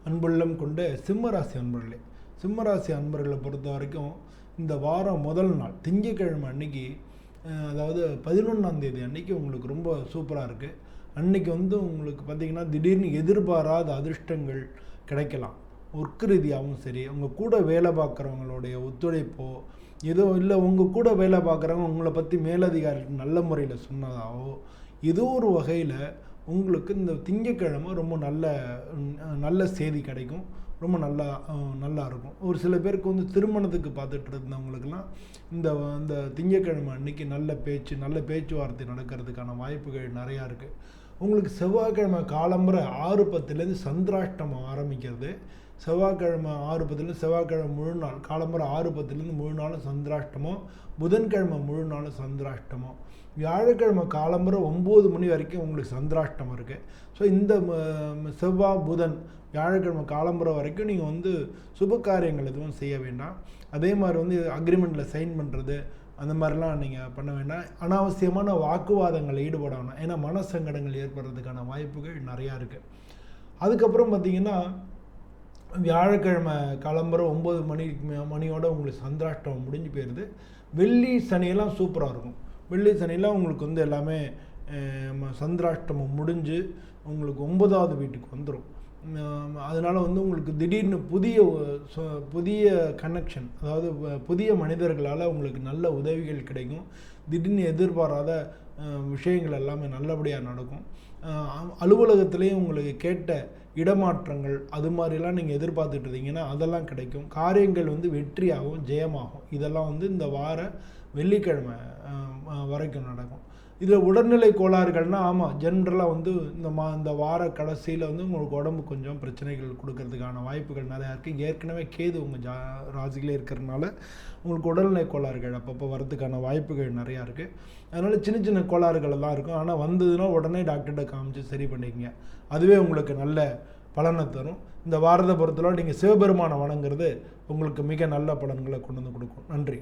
அன்புள்ளம் கொண்ட சிம்மராசி அன்பர்களே, சிம்மராசி அன்பர்களை பொறுத்த வரைக்கும் இந்த வாரம் முதல் நாள் திங்கட்கிழமை அன்னைக்கு, அதாவது 11ஆம் தேதி அன்னைக்கு உங்களுக்கு ரொம்ப சூப்பராக இருக்குது. அன்னைக்கு உங்களுக்கு பார்த்திங்கன்னா திடீர்னு எதிர்பாராத அதிர்ஷ்டங்கள் கிடைக்கலாம். ஒர்க் ரீதியாகவும் சரி, உங்கள் கூட வேலை பார்க்குறவங்களுடைய ஒத்துழைப்போ ஏதோ இல்லை, உங்கள் கூட வேலை பார்க்குறவங்க உங்களை பற்றி மேலதிகாரிகள் நல்ல முறையில் சொன்னதாவோ ஏதோ ஒரு வகையில் உங்களுக்கு இந்த திங்கட்கிழமை ரொம்ப நல்ல செய்தி கிடைக்கும். ரொம்ப நல்லா இருக்கும். ஒரு சில பேருக்கு திருமணத்துக்கு பார்த்துட்டு இருந்தவங்களுக்கெல்லாம் இந்த திங்கட்கிழமை அன்னைக்கு நல்ல பேச்சுவார்த்தை நடக்கிறதுக்கான வாய்ப்புகள் நிறையா இருக்குது. உங்களுக்கு செவ்வாய்க்கிழமை காலம்புற 6:10 சந்திராஷ்டமம் ஆரம்பிக்கிறது. செவ்வாய்க்கிழமை 6:10 செவ்வாய்க்கிழமை முழு நாள் காலம்புற 6:10 முழு நாளும் சந்திராஷ்டமம். புதன்கிழமை முழு நாளும் சந்திராஷ்டமம். வியாழக்கிழமை காலம்புற 9 மணி வரைக்கும் உங்களுக்கு சந்திராஷ்டமம் இருக்குது. ஸோ இந்த செவ்வாய் புதன் வியாழக்கிழமை காலம்புற வரைக்கும் நீங்கள் சுப காரியங்கள் எதுவும் செய்ய வேண்டாம். அதே மாதிரி அக்ரிமெண்ட்டில் சைன் பண்ணுறது அந்த மாதிரிலாம் நீங்கள் பண்ண வேண்டாம். அனாவசியமான வாக்குவாதங்களில் ஈடுபட வேண்டாம். ஏன்னா மனசங்கடங்கள் ஏற்படுறதுக்கான வாய்ப்புகள் நிறையா இருக்குது. அதுக்கப்புறம் பார்த்திங்கன்னா வியாழக்கிழமை காலம்புற 9 மணியோட உங்களுக்கு சந்திராஷ்டமம் முடிஞ்சு போயிடுது. வெள்ளி சனியெல்லாம் சூப்பராக இருக்கும். வெள்ளி சனியெல்லாம் உங்களுக்கு எல்லாமே சந்திராஷ்டமம் முடிஞ்சு உங்களுக்கு 9வது வீட்டுக்கு வந்துடும். அதனால் உங்களுக்கு திடீர்னு புதிய கனெக்ஷன், அதாவது புதிய மனிதர்களால் உங்களுக்கு நல்ல உதவிகள் கிடைக்கும். திடீர்னு எதிர்பாராத விஷயங்கள் எல்லாமே நல்லபடியாக நடக்கும். அலுவலகத்திலேயும் உங்களுக்கு கேட்ட இடமாற்றங்கள் அது மாதிரிலாம் நீங்கள் எதிர்பார்த்துட்டு இருந்தீங்கன்னா அதெல்லாம் கிடைக்கும். காரியங்கள் வெற்றியாகும், ஜெயமாகும். இதெல்லாம் இந்த வார வெள்ளிக்கிழமை வரைக்கும் நடக்கும். இதில் உடல்நிலை கோளாறுகள்னால் ஆமாம், ஜென்ரலாக இந்த வார கடைசியில் உங்களுக்கு உடம்பு கொஞ்சம் பிரச்சனைகள் கொடுக்கறதுக்கான வாய்ப்புகள் நிறையா இருக்குது. ஏற்கனவே கேது உங்கள் ராசிகளே இருக்கிறதுனால உங்களுக்கு உடல்நிலை கோளாறுகள் அப்பப்போ வரதுக்கான வாய்ப்புகள் நிறையா இருக்குது. அதனால் சின்ன சின்ன கோளாறுகள் எல்லாம் இருக்கும். ஆனால் வந்ததுன்னா உடனே டாக்டர்கிட்ட காமிச்சு சரி பண்ணிக்கங்க. அதுவே உங்களுக்கு நல்ல பலனை தரும். இந்த வாரத்தை பொறுத்தளவு நீங்கள் சிவபெருமானை வணங்குறது உங்களுக்கு மிக நல்ல பலன்களை கொண்டு கொடுக்கும். நன்றி.